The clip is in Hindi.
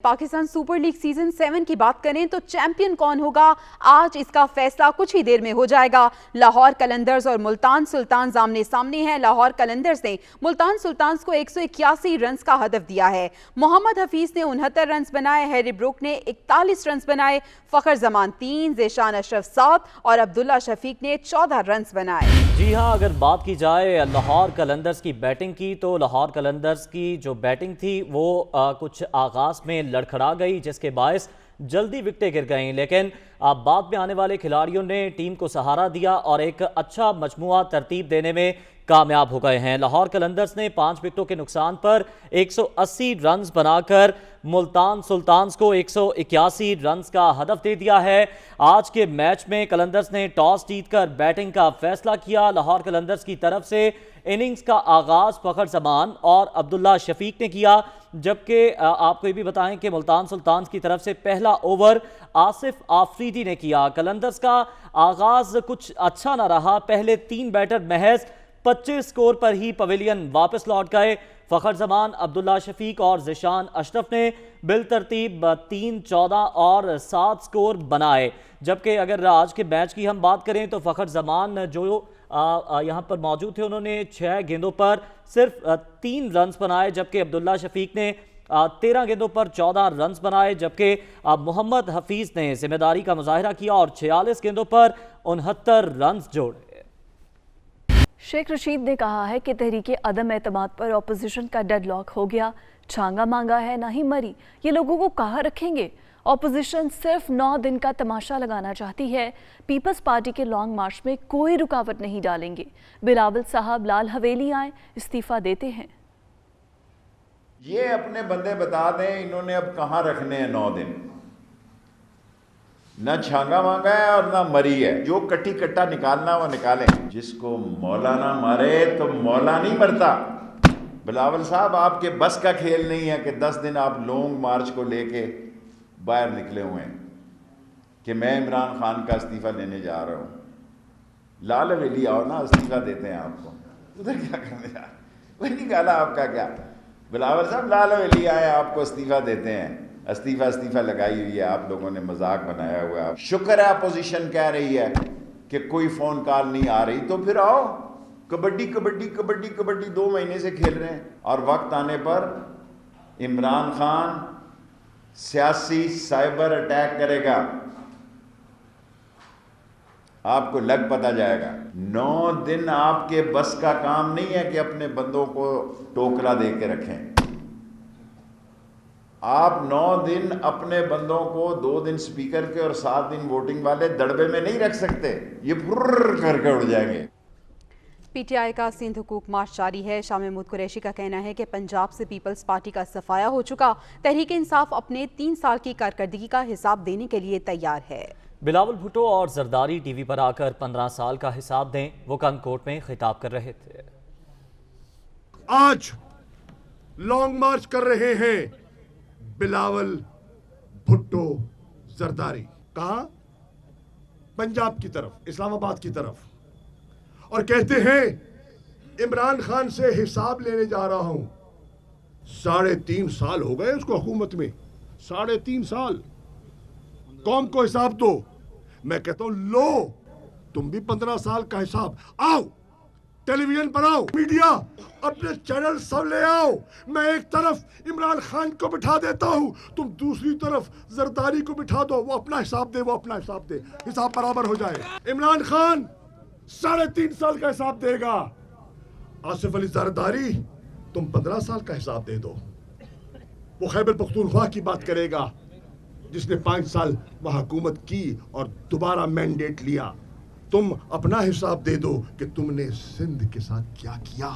पाकिस्तान सुपर लीग सीजन 7 की बात करें तो चैंपियन कौन होगा, आज इसका फैसला कुछ ही देर में हो जाएगा। लाहौर कलंदर्स और मुल्तान सुल्तान्स आमने सामने हैं। लाहौर कलंदर्स ने मुल्तान सुल्तान्स को 181 रन का हदफ दिया है। मोहम्मद हफीज ने 69 रन बनाए, हैरी ब्रूक ने 41 रन बनाए, फखर जमान 3, ज़ेशान अशरफ 7 और अब्दुल्ला शफीक ने 14 रन बनाए। जी हां, अगर बात की जाए लाहौर कलंदर्स की बैटिंग की तो लाहौर कलंदर्स की जो बैटिंग थी वो कुछ आगाज में लड़खड़ा गई, जिसके बायस जल्दी विकेटें गिर गईं, लेकिन बाद में आने वाले खिलाड़ियों ने टीम को सहारा दिया और एक अच्छा मजमुआ तरतीब देने में कामयाब हो गए हैं। लाहौर कलंदर्स ने 5 विकेटों के नुकसान पर 180 रन बनाकर मुल्तान सुल्तान्स को 181 रन का हदफ दे दिया है। आज के मैच में कलंदर्स ने टॉस जीतकर बैटिंग का फैसला किया। लाहौर कलंदर्स की तरफ से इनिंग्स का आगाज फखर जमान और अब्दुल्ला शफीक ने किया, जबकि आपको ये भी बताएं कि मुल्तान सुल्तान्स की तरफ से पहला ओवर आसिफ आफरीदी ने किया। कलंदर्स का आगाज कुछ अच्छा ना रहा, पहले 3 बैटर महज 25 स्कोर पर ही पवेलियन वापस लौट गए। फखर जमान, अब्दुल्ला शफीक और ज़ेशान अशरफ ने बिलतरतीब 3, 14 और 7 स्कोर बनाए, जबकि अगर आज के मैच की हम बात करें तो फखर जमान जो यहां पर मौजूद थे उन्होंने 6 गेंदों पर सिर्फ 3 रन बनाए, जबकि अब्दुल्ला शफीक ने 13 गेंदों पर 14 रन बनाए, जबकि मोहम्मद हफीज ने जिम्मेदारी का मुजाहिरा किया और 46 गेंदों पर 69 रन जोड़े। शेख रशीद ने कहा है कि तहरीके अदम एतमाद पर ऑपोजिशन का डेडलॉक हो गया, छांगा मांगा है ना ही मरी, ये लोगों को कहाँ रखेंगे। ऑपोजिशन सिर्फ 9 दिन का तमाशा लगाना चाहती है। पीपल्स पार्टी के लॉन्ग मार्च में कोई रुकावट नहीं डालेंगे। बिलावल साहब लाल हवेली आए, इस्तीफा देते हैं। ये अपने बंदे बता दें इन्होंने अब कहाँ रखने हैं 9 दिन। न छांगा मांगा है और ना मरी है, जो कट्टी कट्टा निकालना वो निकालें। जिसको मौला ना मारे तो मौला नहीं मरता। बिलावल साहब, आपके बस का खेल नहीं है कि 10 दिन आप लॉन्ग मार्च को लेके बाहर निकले हुए हैं कि मैं इमरान खान का इस्तीफा लेने जा रहा हूँ। लाल हवेली आओ ना, इस्तीफा देते हैं आपको। उधर क्या करने जा रहे, वही निकाला आपका क्या। बिलावल साहब लाल हवेली आए, आपको इस्तीफा देते हैं। इस्तीफा लगाई हुई है, आप लोगों ने मजाक बनाया हुआ है। शुक्र है अपोजिशन कह रही है कि कोई फोन कॉल नहीं आ रही, तो फिर आओ। कबड्डी कबड्डी कबड्डी कबड्डी 2 महीने से खेल रहे हैं और वक्त आने पर इमरान खान सियासी साइबर अटैक करेगा, आपको लग पता जाएगा। 9 दिन आपके बस का काम नहीं है कि अपने बंदों को टोकरा दे के रखें। आप 9 दिन अपने बंदों को 2 दिन स्पीकर के और 7 दिन वोटिंग वाले दड़बे में नहीं रख सकते, ये फुर्र करके उड़ जाएंगे। पीटीआई का सिंध हुकूक मार्च जारी है। शाह महमूद कुरैशी का कहना है कि पंजाब से पीपल्स पार्टी का सफाया हो चुका, तहरीक इंसाफ अपने 3 साल की कारकर्दगी का हिसाब देने के लिए तैयार है। बिलावल भुट्टो और जरदारी टीवी पर आकर 15 साल का हिसाब दें, वो कनकोट में खिताब कर रहे थे। आज लॉन्ग मार्च कर रहे हैं बिलावल भुट्टो जरदारी, कहा पंजाब की तरफ, इस्लामाबाद की तरफ, और कहते हैं इमरान खान से हिसाब लेने जा रहा हूं। 3.5 साल हो गए उसको हुकूमत में, 3.5 साल। कौम को हिसाब दो। मैं कहता हूं लो, तुम भी 15 साल का हिसाब। आओ टेलीविजन पर आओ, मीडिया अपने चैनल सब ले आओ। मैं एक तरफ इमरान खान को बिठा देता हूं, तुम दूसरी तरफ जरदारी को बिठा दो, वो अपना हिसाब दे, वो अपना हिसाब दे, हिसाब बराबर हो जाए। इमरान खान 3.5 साल का हिसाब देगा, आसिफ अली जरदारी तुम 15 साल का हिसाब दे दो। वो खैबर पख्तूनख्वा की बात करेगा जिसने 5 साल वहां हुकूमत की और दोबारा मैंडेट लिया। तुम अपना हिसाब दे दो कि तुमने सिंध के साथ क्या किया।